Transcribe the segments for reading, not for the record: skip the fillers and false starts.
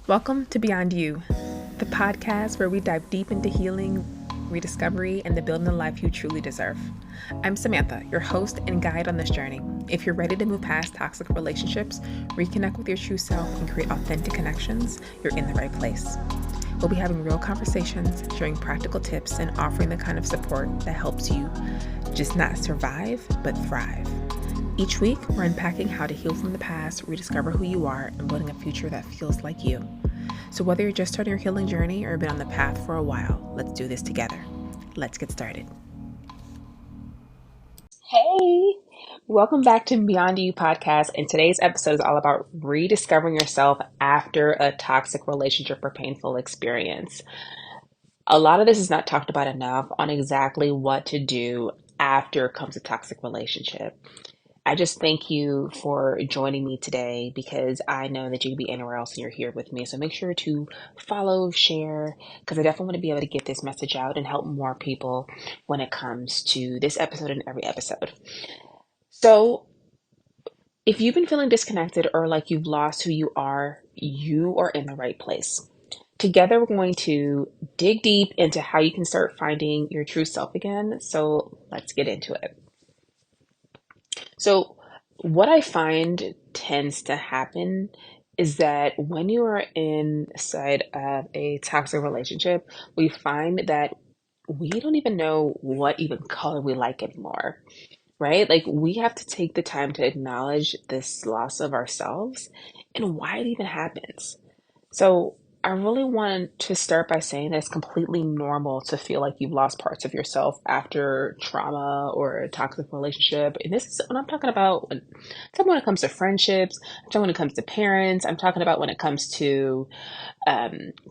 Welcome to Beyond You, the podcast where we dive deep into healing, rediscovery, and the building the life you truly deserve. I'm Samantha, your host and guide on this journey. If you're ready to move past toxic relationships, reconnect with your true self, and create authentic connections, you're in the right place. We'll be having real conversations, sharing practical tips, and offering the kind of support that helps you just not survive, but thrive. Each week, we're unpacking how to heal from the past, rediscover who you are, and building a future that feels like you. So whether you're just starting your healing journey or been on the path for a while, let's do this together. Let's get started. Hey, welcome back to Beyond You podcast. And today's episode is all about rediscovering yourself after a toxic relationship or painful experience. A lot of this is not talked about enough on exactly what to do after it comes to toxic relationship. I just thank you for joining me today because I know that you could be anywhere else and you're here with me. So make sure to follow, share, because I definitely want to be able to get this message out and help more people when it comes to this episode and every episode. So if you've been feeling disconnected or like you've lost who you are in the right place. Together, we're going to dig deep into how you can start finding your true self again. So let's get into it. So, what I find tends to happen is that when you are inside of a toxic relationship, we find that we don't even know what even color we like anymore, right? Like, we have to take the time to acknowledge this loss of ourselves and why it even happens. So, I really want to start by saying that it's completely normal to feel like you've lost parts of yourself after trauma or a toxic relationship. And this is what I'm talking about when it comes to friendships, I'm talking when it comes to parents, I'm talking about when it comes to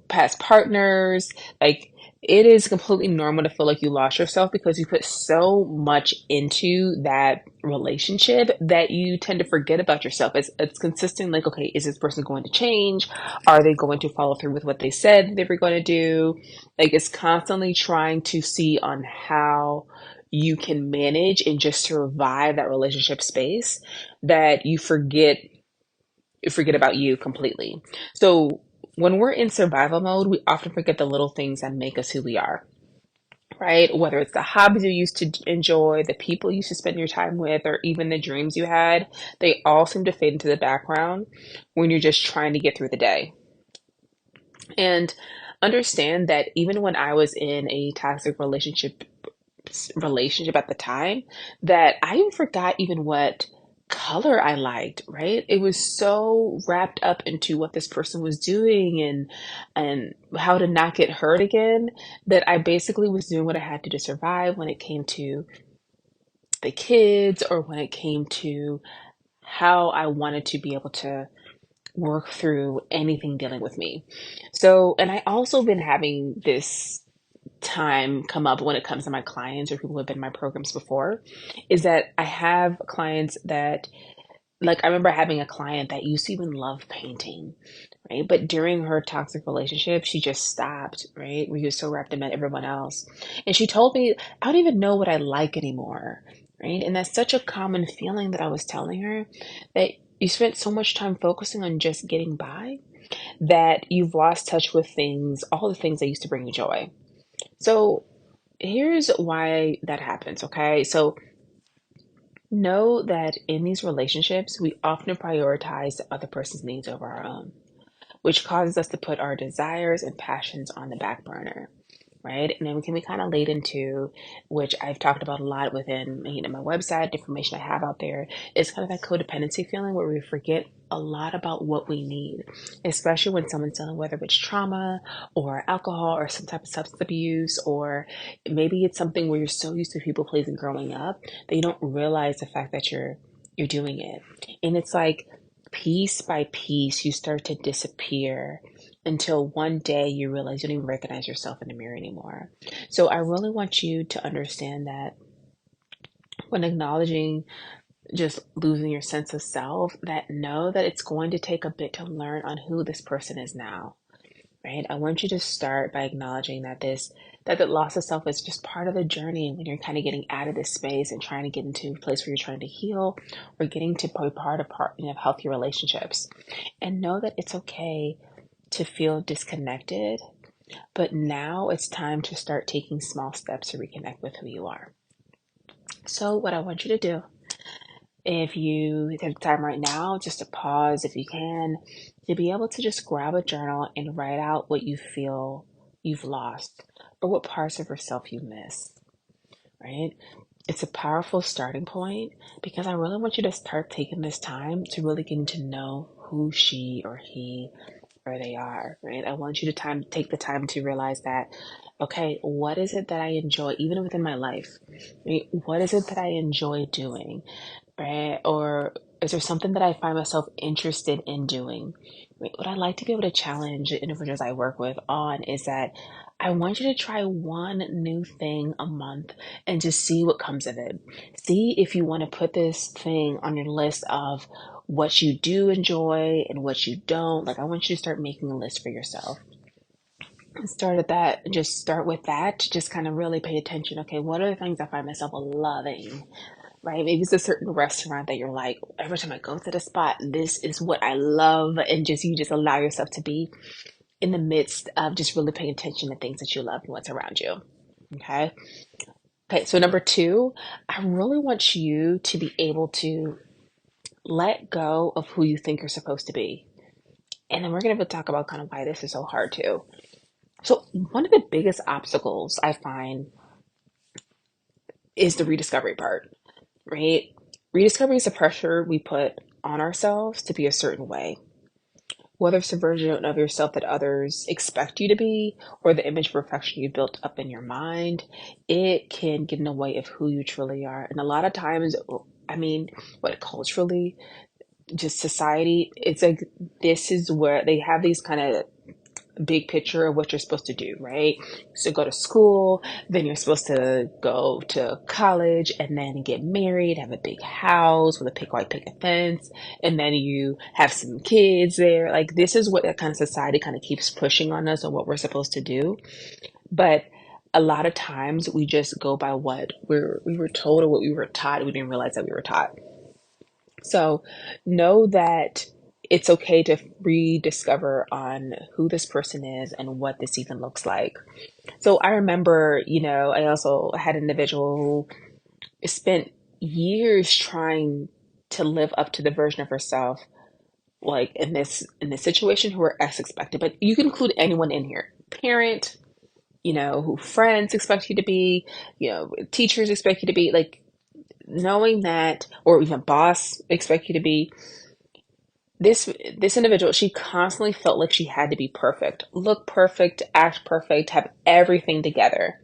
past partners. Like, it is completely normal to feel like you lost yourself because you put so much into that relationship that you tend to forget about yourself. It's consistent, like, okay, is this person going to change? Are they going to follow through with what they said they were going to do? Like, it's constantly trying to see on how you can manage and just survive that relationship space that you forget about you completely. So when we're in survival mode, we often forget the little things that make us who we are, right? Whether it's the hobbies you used to enjoy, the people you used to spend your time with, or even the dreams you had, they all seem to fade into the background when you're just trying to get through the day. And understand that even when I was in a toxic relationship at the time, that I even forgot even what color I liked, right? It was so wrapped up into what this person was doing and how to not get hurt again that I basically was doing what I had to survive when it came to the kids or when it came to how I wanted to be able to work through anything dealing with me. So, and I also been having this time come up when it comes to my clients or people who have been in my programs before, is that I have clients that, like, I remember having a client that used to even love painting, right? But during her toxic relationship, she just stopped, right? We were so wrapped in everyone else. And she told me, I don't even know what I like anymore, right? And that's such a common feeling that I was telling her, that you spent so much time focusing on just getting by that you've lost touch with things, all the things that used to bring you joy. So here's why that happens, okay? So know that in these relationships, we often prioritize the other person's needs over our own, which causes us to put our desires and passions on the back burner, right? And then we kind of lead into, which I've talked about a lot within my website, the information I have out there, is kind of that codependency feeling where we forget a lot about what we need, especially when someone's dealing, whether it's trauma or alcohol or some type of substance abuse, or maybe it's something where you're so used to people pleasing growing up that you don't realize the fact that you're doing it. And it's like piece by piece, you start to disappear until one day you realize you don't even recognize yourself in the mirror anymore. So I really want you to understand that when acknowledging just losing your sense of self, that know that it's going to take a bit to learn on who this person is now, right? I want you to start by acknowledging that the loss of self is just part of the journey when you're kind of getting out of this space and trying to get into a place where you're trying to heal or getting to be part of healthy relationships. And know that it's okay to feel disconnected, but now it's time to start taking small steps to reconnect with who you are. So, what I want you to do, if you take time right now, just to pause if you can, to be able to just grab a journal and write out what you feel you've lost or what parts of yourself you miss, right? It's a powerful starting point because I really want you to start taking this time to really getting to know who she or he or they are, right? I want you to take the time to realize that, okay, what is it that I enjoy even within my life? Right? What is it that I enjoy doing? Right? Or is there something that I find myself interested in doing? Right? What I like to be able to challenge the individuals I work with on is that I want you to try one new thing a month and just see what comes of it. See if you want to put this thing on your list of what you do enjoy and what you don't. Like, I want you to start making a list for yourself. Start at that, just start with that, just kind of really pay attention. Okay, what are the things I find myself loving? Right? Maybe it's a certain restaurant that you're like, every time I go to the spot, this is what I love. And just you just allow yourself to be in the midst of just really paying attention to things that you love and what's around you. Okay. Okay. So number two, I really want you to be able to let go of who you think you're supposed to be. And then we're going to talk about kind of why this is so hard too. So one of the biggest obstacles I find is the rediscovery part, right? Rediscovery is the pressure we put on ourselves to be a certain way, whether it's a version of yourself that others expect you to be or the image of perfection you built up in your mind. It can get in the way of who you truly are. And a lot of times, I mean, what culturally, just society, it's like this is where they have these kind of big picture of what you're supposed to do, right? So go to school, then you're supposed to go to college and then get married, have a big house with a big white picket fence, and then you have some kids there. Like this is what that kind of society kind of keeps pushing on us and what we're supposed to do. But a lot of times we just go by what we were told or what we were taught. We didn't realize that we were taught. So know that it's okay to rediscover on who this person is and what this even looks like. So I remember, I also had an individual who spent years trying to live up to the version of herself, like in this situation who were as expected. But you can include anyone in here. Parent, who friends expect you to be, teachers expect you to be, like knowing that, or even boss expect you to be. This individual, she constantly felt like she had to be perfect, look perfect, act perfect, have everything together.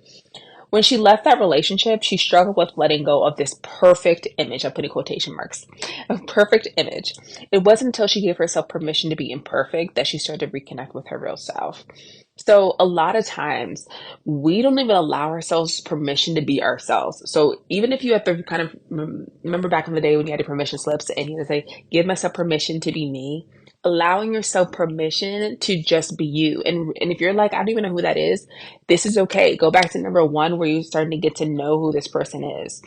When she left that relationship, she struggled with letting go of this perfect image. I'm putting quotation marks, a perfect image. It wasn't until she gave herself permission to be imperfect that she started to reconnect with her real self. So a lot of times we don't even allow ourselves permission to be ourselves. So even if you have to kind of remember back in the day when you had your permission slips and you had to say, give myself permission to be me, allowing yourself permission to just be you. And if you're like, I don't even know who that is, this is okay. Go back to number one where you're starting to get to know who this person is.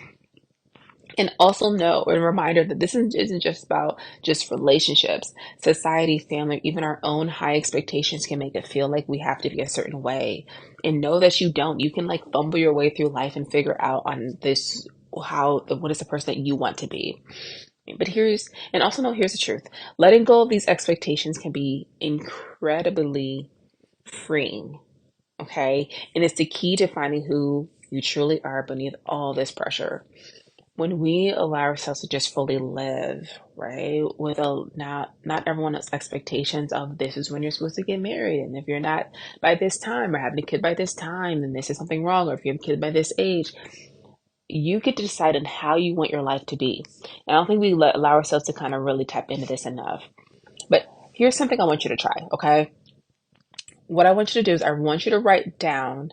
And also know, a reminder that this isn't just about just relationships. Society, family, even our own high expectations can make it feel like we have to be a certain way. And know that you don't. You can like fumble your way through life and figure out on this what is the person that you want to be. But also know here's the truth. Letting go of these expectations can be incredibly freeing. Okay. And it's the key to finding who you truly are beneath all this pressure. When we allow ourselves to just fully live, right, with not everyone's expectations of this is when you're supposed to get married, and if you're not by this time or having a kid by this time, then this is something wrong, or if you have a kid by this age, you get to decide on how you want your life to be. And I don't think we allow ourselves to kind of really tap into this enough. But here's something I want you to try, okay? What I want you to do is I want you to write down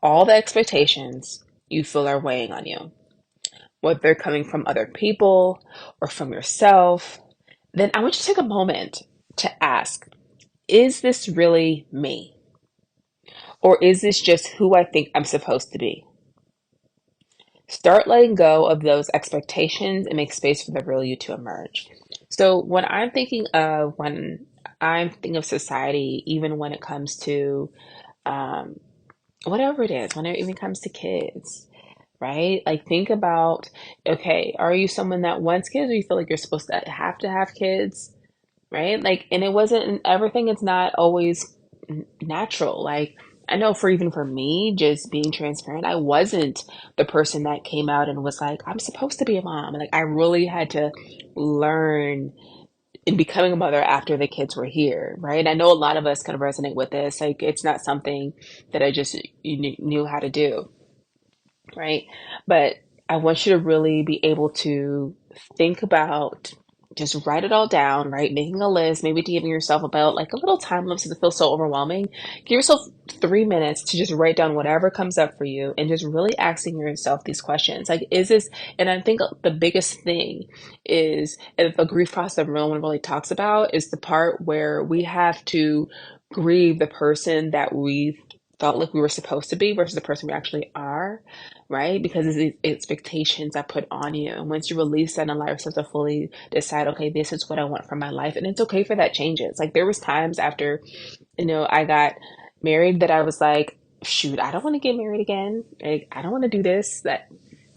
all the expectations you feel are weighing on you, whether they're coming from other people or from yourself. Then I want you to take a moment to ask, is this really me? Or is this just who I think I'm supposed to be? Start letting go of those expectations and make space for the real you to emerge. So when I'm thinking of when I'm thinking of society, even when it comes to um, whatever it is, when it even comes to kids, right? Like, think about, okay, are you someone that wants kids, or you feel like you're supposed to have kids, right? Like, and it wasn't everything. It's not always natural. Like, I know for even for me, just being transparent, I wasn't the person that came out and was like, I'm supposed to be a mom. Like, I really had to learn in becoming a mother after the kids were here, right? I know a lot of us kind of resonate with this. Like, it's not something that I just knew how to do, right? But I want you to really be able to think about, just write it all down, right? Making a list, maybe giving yourself about like a little time limit, since it feels so overwhelming. Give yourself 3 minutes to just write down whatever comes up for you, and just really asking yourself these questions. Like, is this, and I think the biggest thing is, if a grief process that no one really talks about, is the part where we have to grieve the person that we felt like we were supposed to be versus the person we actually are, right? Because it's the expectations I put on you. And once you release that and allow yourself to fully decide, okay, this is what I want from my life. And it's okay for that changes. Like, there was times after, I got married that I was like, shoot, I don't want to get married again. Like, I don't want to do this, that.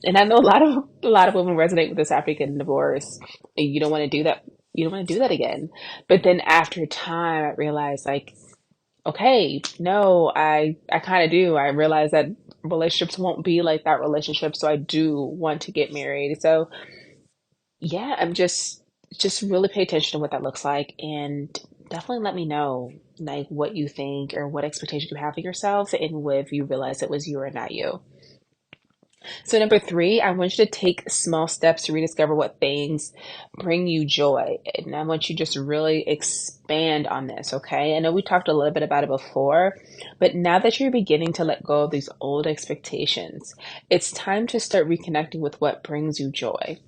And I know a lot of women resonate with this after getting divorced. And you don't want to do that. You don't want to do that again. But then after time, I realized, like, okay, no, I kind of do. I realize that relationships won't be like that relationship, so I do want to get married. So yeah, I'm just really pay attention to what that looks like, and definitely let me know like what you think or what expectations you have of yourself, and if you realize it was you or not you. So number three, I want you to take small steps to rediscover what things bring you joy. And I want you to just really expand on this, okay? I know we talked a little bit about it before, but now that you're beginning to let go of these old expectations, it's time to start reconnecting with what brings you joy.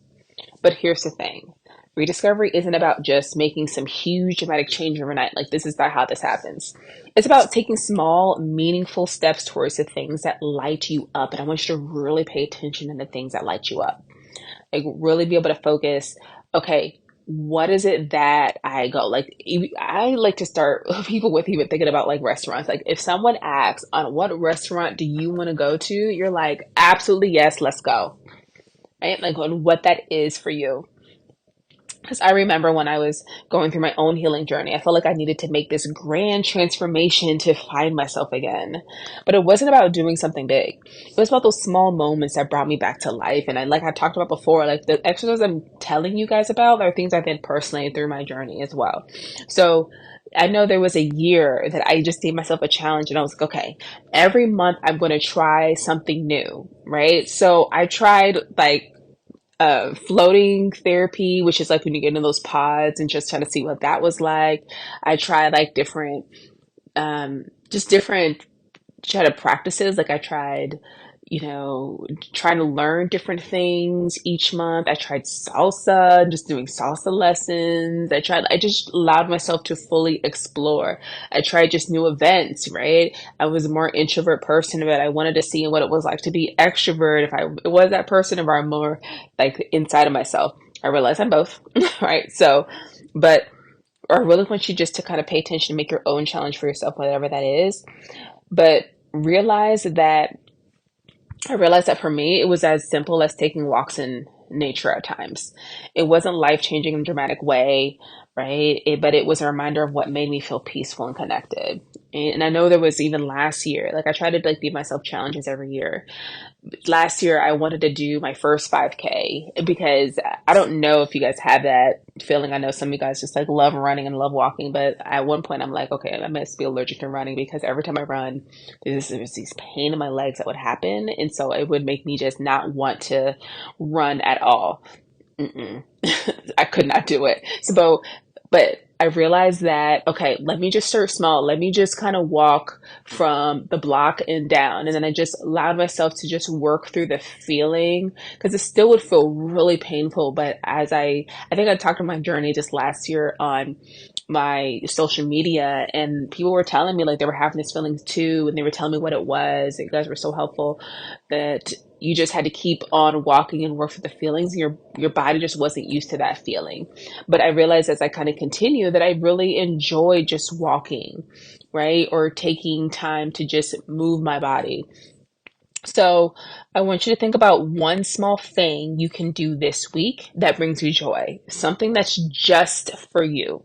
But here's the thing. Rediscovery isn't about just making some huge dramatic change overnight. Like, this is not how this happens. It's about taking small, meaningful steps towards the things that light you up. And I want you to really pay attention to the things that light you up. Like, really be able to focus, okay, what is it that I go? Like, I like to start people with even thinking about like restaurants. Like, if someone asks, on what restaurant do you want to go to? You're like, absolutely, yes, let's go. Right? Like, on what that is for you. Because I remember when I was going through my own healing journey, I felt like I needed to make this grand transformation to find myself again. But it wasn't about doing something big. It was about those small moments that brought me back to life. And like I talked about before, like the exercises I'm telling you guys about are things I did personally through my journey as well. So I know there was a year that I just gave myself a challenge, and I was like, okay, every month I'm going to try something new, right? So I tried like floating therapy, which is like when you get into those pods, and just trying to see what that was like. I tried like different, just different kind of practices. Like, I tried, trying to learn different things each month. I tried salsa, just doing salsa lessons. I just allowed myself to fully explore. I tried just new events, right? I was a more introvert person, but I wanted to see what it was like to be extrovert. If I was that person, if I'm more like inside of myself. I realize I'm both, right? So, but I really want you just to kind of pay attention, make your own challenge for yourself, whatever that is. But realize that I realized that for me, it was as simple as taking walks in nature at times. It wasn't life changing in a dramatic way, right? But it was a reminder of what made me feel peaceful and connected. And I know there was even last year, like I try to like give myself challenges every year. Last year I wanted to do my first 5K, because I don't know if you guys have that feeling. I know some of you guys just like love running and love walking, but at one point I'm like, okay, I must be allergic to running, because every time I run, there's these pain in my legs that would happen. And so it would make me just not want to run at all. Mm-mm. I could not do it. So, but I realized that, okay, let me just start small. Let me just kind of walk from the block and down. And then I just allowed myself to just work through the feeling, because it still would feel really painful. But I think I talked about my journey just last year on my social media, and people were telling me like they were having this feeling too. And they were telling me what it was. You guys were so helpful that you just had to keep on walking and work for the feelings. Your body just wasn't used to that feeling. But I realized as I kind of continue that I really enjoy just walking, right? Or taking time to just move my body. So I want you to think about one small thing you can do this week that brings you joy, something that's just for you.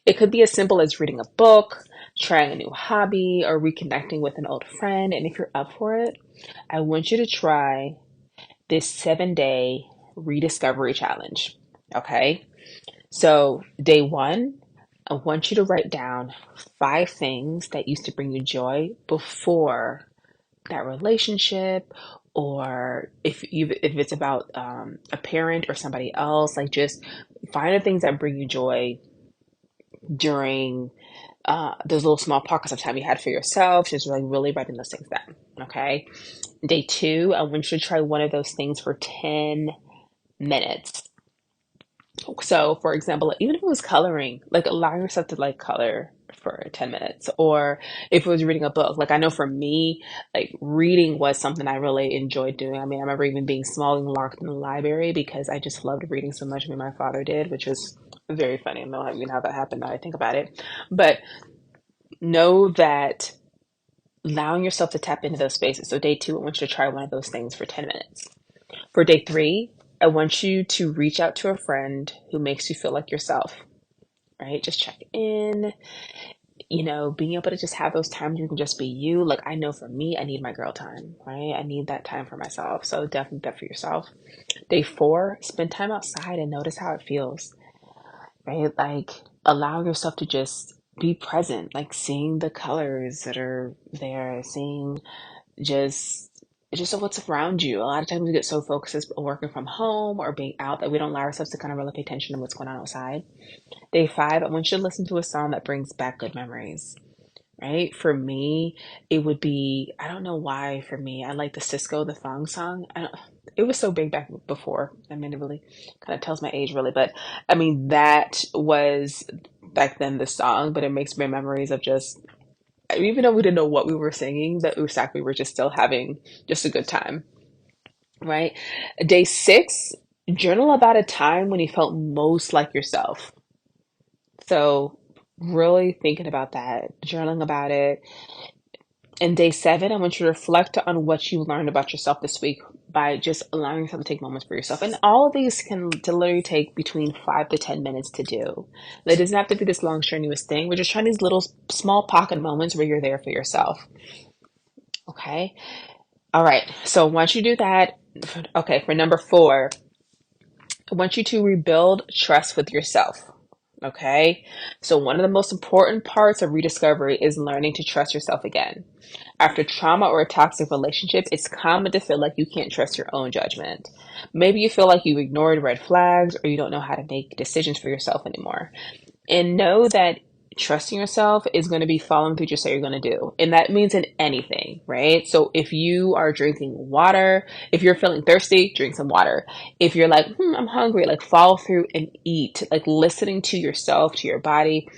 It could be as simple as reading a book, trying a new hobby, or reconnecting with an old friend. And if you're up for it, I want you to try this 7-day rediscovery challenge. Okay. So, day one, I want you to write down 5 things that used to bring you joy before that relationship, or if it's about a parent or somebody else, like just find the things that bring you joy during those little small pockets of time you had for yourself, just like really writing those things down. Okay. Day two, I want you to try one of those things for 10 minutes. So, for example, even if it was coloring, like allow yourself to like color for 10 minutes, or if it was reading a book, like I know for me, like reading was something I really enjoyed doing. I mean, I remember even being small and locked in the library because I just loved reading so much. I mean, my father did, which was very funny. I don't know even how that happened now I think about it. But know that allowing yourself to tap into those spaces. So, day two, I want you to try one of those things for 10 minutes. For day three, I want you to reach out to a friend who makes you feel like yourself, right? Just check in, being able to just have those times where you can just be you. Like, I know for me, I need my girl time, right? I need that time for myself. So definitely that for yourself. Day four, spend time outside and notice how it feels, right? Like, allow yourself to just be present, like seeing the colors that are there, seeing just what's around you. A lot of times we get so focused as working from home or being out that we don't allow ourselves to kind of really pay attention to what's going on outside. Day five, I want you to listen to a song that brings back good memories, right? For me, it would be, I don't know why for me, I like the Cisco, the Thong song. It was so big back before. I mean, it really kind of tells my age really, but I mean, that was back then the song, but it makes me memories of just, even though we didn't know what we were singing, that Usak, we were just still having just a good time, right? Day six, journal about a time when you felt most like yourself. So, really thinking about that, journaling about it. And day seven, I want you to reflect on what you learned about yourself this week by just allowing yourself to take moments for yourself. And all of these can literally take between 5 to 10 minutes to do. It doesn't have to be this long, strenuous thing. We're just trying these little small pocket moments where you're there for yourself. Okay. All right. So once you do that, okay, for number four, I want you to rebuild trust with yourself. Okay. So one of the most important parts of rediscovery is learning to trust yourself again. After trauma or a toxic relationship, it's common to feel like you can't trust your own judgment. Maybe you feel like you ignored red flags or you don't know how to make decisions for yourself anymore. And know that trusting yourself is going to be following through just what you're going to do. And that means in anything, right? So if you are drinking water, if you're feeling thirsty, drink some water. If you're like, I'm hungry, like follow through and eat, like listening to yourself, to your body,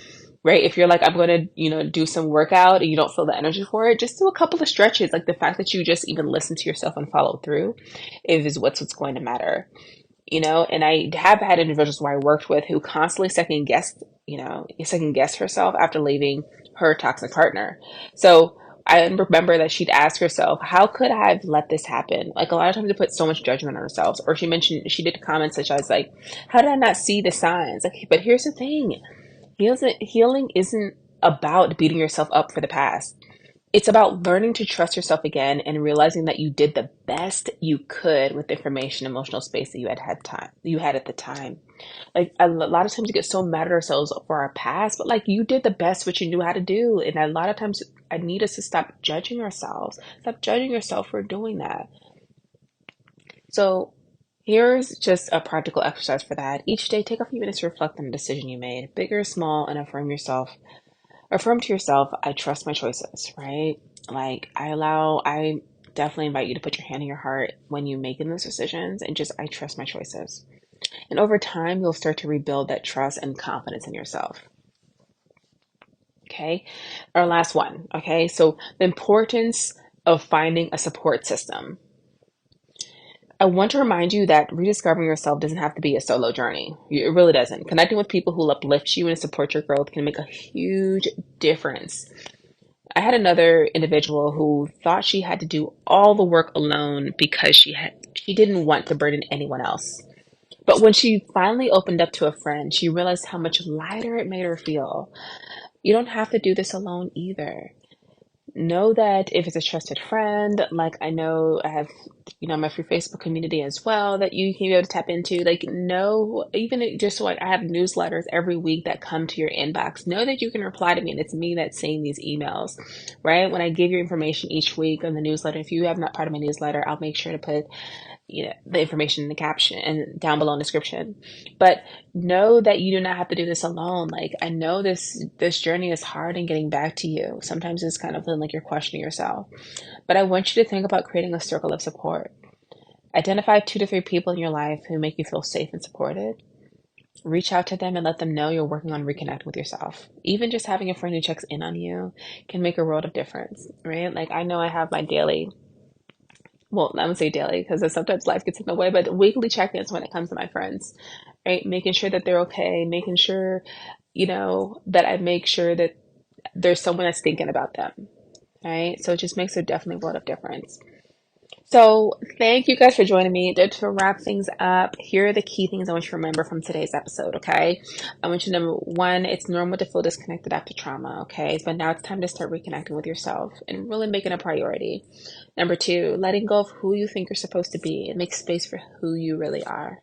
right? If you're like, I'm going to, do some workout and you don't feel the energy for it, just do a couple of stretches. Like the fact that you just even listen to yourself and follow through is what's going to matter. And I have had individuals where I worked with who constantly second guessed herself after leaving her toxic partner. So I remember that she'd ask herself, how could I have let this happen? Like a lot of times we put so much judgment on ourselves. Or she did comments such as like, how did I not see the signs? Like, but here's the thing. Healing isn't about beating yourself up for the past. It's about learning to trust yourself again and realizing that you did the best you could with the information, emotional space that you had at the time. Like a lot of times we get so mad at ourselves for our past, but like you did the best what you knew how to do. And a lot of times I need us to stop judging ourselves. Stop judging yourself for doing that. So here's just a practical exercise for that. Each day, take a few minutes to reflect on the decision you made, big or small, and affirm to yourself, I trust my choices, right? Like I definitely invite you to put your hand in your heart when you making those decisions and just, I trust my choices. And over time, you'll start to rebuild that trust and confidence in yourself. Okay. Our last one. Okay. So the importance of finding a support system. I want to remind you that rediscovering yourself doesn't have to be a solo journey. It really doesn't. Connecting with people who uplift you and support your growth can make a huge difference. I had another individual who thought she had to do all the work alone because she didn't want to burden anyone else. But when she finally opened up to a friend, she realized how much lighter it made her feel. You don't have to do this alone either. Know that if it's a trusted friend, like I know I have, my free Facebook community as well that you can be able to tap into. Like, know, even just like I have newsletters every week that come to your inbox. Know that you can reply to me, and it's me that's saying these emails, right? When I give you information each week on the newsletter, if you have not part of my newsletter, I'll make sure to put the information in the caption and down below in the description. But know that you do not have to do this alone. Like, I know this journey is hard in getting back to you. Sometimes it's kind of feeling like you're questioning yourself. But I want you to think about creating a circle of support. Identify 2 to 3 people in your life who make you feel safe and supported. Reach out to them and let them know you're working on reconnecting with yourself. Even just having a friend who checks in on you can make a world of difference, right? Like, I know I have my daily, well, I would say daily because sometimes life gets in the way, but weekly check-ins when it comes to my friends, right? Making sure that they're okay, making sure, that I make sure that there's someone that's thinking about them, right? So it just makes a definitely world of difference. So thank you guys for joining me. To wrap things up, here are the key things I want you to remember from today's episode, okay? I want you to number one, it's normal to feel disconnected after trauma, okay? But now it's time to start reconnecting with yourself and really making a priority. Number two, letting go of who you think you're supposed to be and make space for who you really are.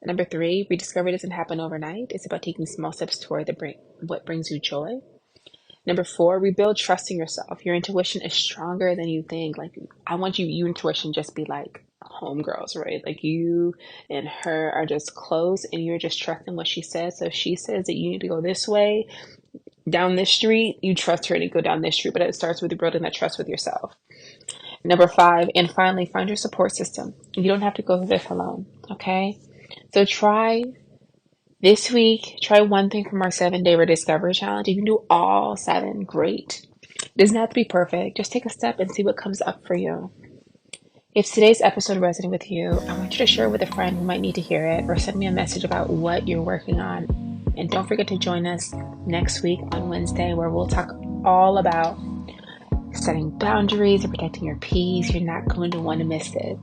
Number three, rediscovery doesn't happen overnight. It's about taking small steps toward what brings you joy. Number four, rebuild trust in yourself. Your intuition is stronger than you think. Like, I want you intuition just be like homegirls, right? Like, you and her are just close and you're just trusting what she says. So if she says that you need to go this way, down this street, you trust her to go down this street. But it starts with building that trust with yourself. Number five, and finally, find your support system. You don't have to go through this alone, okay? So this week, try one thing from our 7-day rediscovery challenge. If you can do all 7, great. It doesn't have to be perfect. Just take a step and see what comes up for you. If today's episode resonated with you, I want you to share it with a friend who might need to hear it, or send me a message about what you're working on. And don't forget to join us next week on Wednesday, where we'll talk all about setting boundaries and protecting your peace. You're not going to want to miss it.